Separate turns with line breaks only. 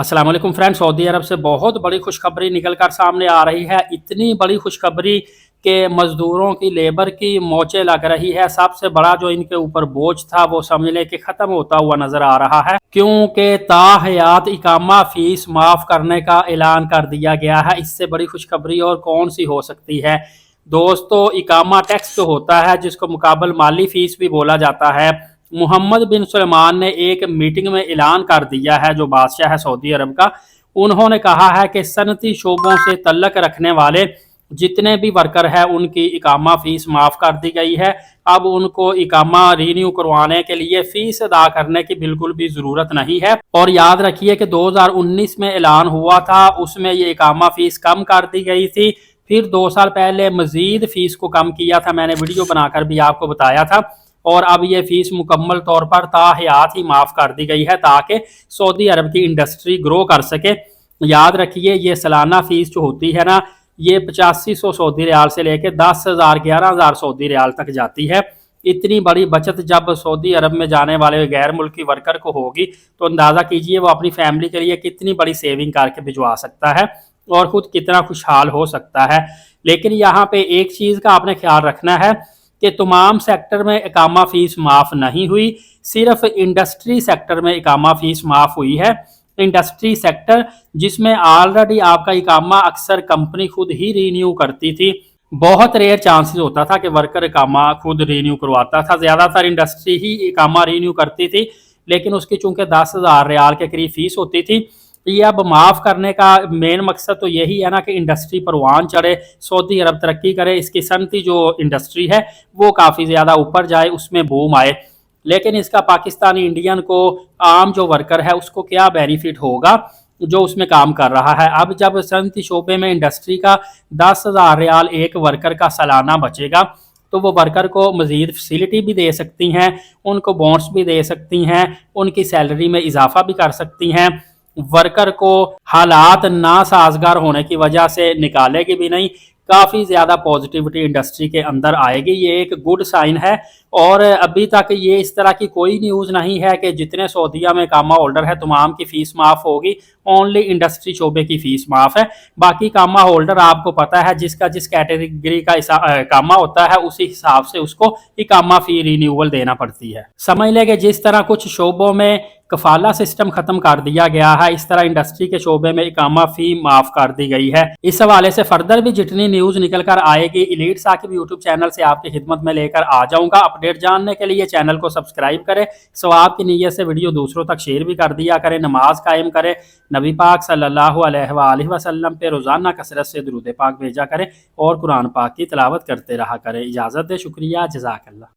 अस्सलाम वालेकुम friend, Saudi अरब से बहुत बड़ी खुशखबरी निकल कर सामने आ रही है। इतनी बड़ी खुशखबरी कि मज़दूरों की लेबर की मोचें लग रही है। सबसे बड़ा जो इनके ऊपर बोझ था वो समझ लें कि ख़त्म होता हुआ नज़र आ रहा है, क्योंकि ताहयात इकामा फ़ीस माफ़ करने का ऐलान कर दिया गया है। इससे बड़ी खुशखबरी और कौन सी हो सकती है दोस्तों। इकामा टैक्स जो होता है, जिसको मुकाबल माली फ़ीस भी बोला जाता है, मोहम्मद बिन सलमान ने एक मीटिंग में ऐलान कर दिया है। जो बादशाह है सऊदी अरब का, उन्होंने कहा है कि सनती शोबों से तल्लक रखने वाले जितने भी वर्कर हैं उनकी इकामा फीस माफ़ कर दी गई है। अब उनको इकामा रीन्यू करवाने के लिए फ़ीस अदा करने की बिल्कुल भी ज़रूरत नहीं है। और याद रखिए कि 2019 में ऐलान हुआ था, उसमें ये इकामा फ़ीस कम कर दी गई थी। फिर 2 साल पहले मज़ीद फ़ीस को कम किया था, मैंने वीडियो बनाकर भी आपको बताया था। और अब ये फीस मुकम्मल तौर पर ताहयात ही माफ़ कर दी गई है ताकि सऊदी अरब की इंडस्ट्री ग्रो कर सके। याद रखिए, ये सालाना फ़ीस जो होती है ना, ये 8500 सऊदी रियाल से लेकर 10,000 11,000 सऊदी रियाल तक जाती है। इतनी बड़ी बचत जब सऊदी अरब में जाने वाले गैर मुल्की वर्कर को होगी तो अंदाज़ा कीजिए वो अपनी फैमिली के लिए कितनी बड़ी सेविंग करके भिजवा सकता है और ख़ुद कितना खुशहाल हो सकता है। लेकिन यहाँ पे एक चीज़ का आपने ख्याल रखना है कि तमाम सेक्टर में इकामा फ़ीस माफ़ नहीं हुई, सिर्फ इंडस्ट्री सेक्टर में इकामा फ़ीस माफ़ हुई है। इंडस्ट्री सेक्टर जिसमें ऑलरेडी आपका इकामा अक्सर कंपनी खुद ही रीन्यू करती थी। बहुत रेयर चांसेस होता था कि वर्कर इकामा खुद रीन्यू करवाता था, ज़्यादातर इंडस्ट्री ही इकामा रीन्यू करती थी। लेकिन उसकी चूँकि 10,000 रियाल के करीब फ़ीस होती थी, ये अब माफ़ करने का मेन मकसद तो यही है ना कि इंडस्ट्री परवान चढ़े, सऊदी अरब तरक्की करे, इसकी सनती जो इंडस्ट्री है वो काफ़ी ज़्यादा ऊपर जाए, उसमें बूम आए। लेकिन इसका पाकिस्तानी इंडियन को, आम जो वर्कर है, उसको क्या बेनिफिट होगा जो उसमें काम कर रहा है। अब जब सनती शोबे में इंडस्ट्री का 10,000 रियाल एक वर्कर का सालाना बचेगा तो वो वर्कर को मज़ीद फैसिलिटी भी दे सकती हैं, उनको बोनस भी दे सकती हैं, उनकी सैलरी में इजाफा भी कर सकती हैं। वर्कर को हालात नासाजगार होने की वजह से निकालेगी भी नहीं। काफ़ी ज़्यादा पॉजिटिविटी इंडस्ट्री के अंदर आएगी, ये एक गुड साइन है। और अभी तक ये इस तरह की कोई न्यूज़ नहीं है कि जितने सऊदीया में कामा होल्डर है तमाम की फ़ीस माफ़ होगी। ओनली इंडस्ट्री शोबे की फ़ीस माफ़ है। बाकी कामा होल्डर आपको पता है जिसका जिस कैटेगरी का कामा होता है उसी हिसाब से उसको इकामा फ़ी रिन्यूअल देना पड़ती है। समझ लें कि जिस तरह कुछ शोबों में कफाला सिस्टम खत्म कर दिया गया है, इस तरह इंडस्ट्री के शोबे में इकामा फ़ी माफ़ कर दी गई है। इस हवाले से फर्दर भी जितनी न्यूज़ निकल कर आएगी एलीट साकिब यूट्यूब चैनल से आपकी खिदमत में लेकर आ जाऊँगा। अपडेट जानने के लिए चैनल को सब्सक्राइब करें, सवाब की नीयत से वीडियो दूसरों तक शेयर भी कर दिया करें, नमाज कायम करें, नबी पाक सल्लल्लाहु अलैहि वसल्लम पे रोज़ाना कसरत से दुरूद पाक भेजा करें और कुरान पाक की तिलावत करते रहा करें। इजाज़त दे, शुक्रिया, जज़ाकल्लाह।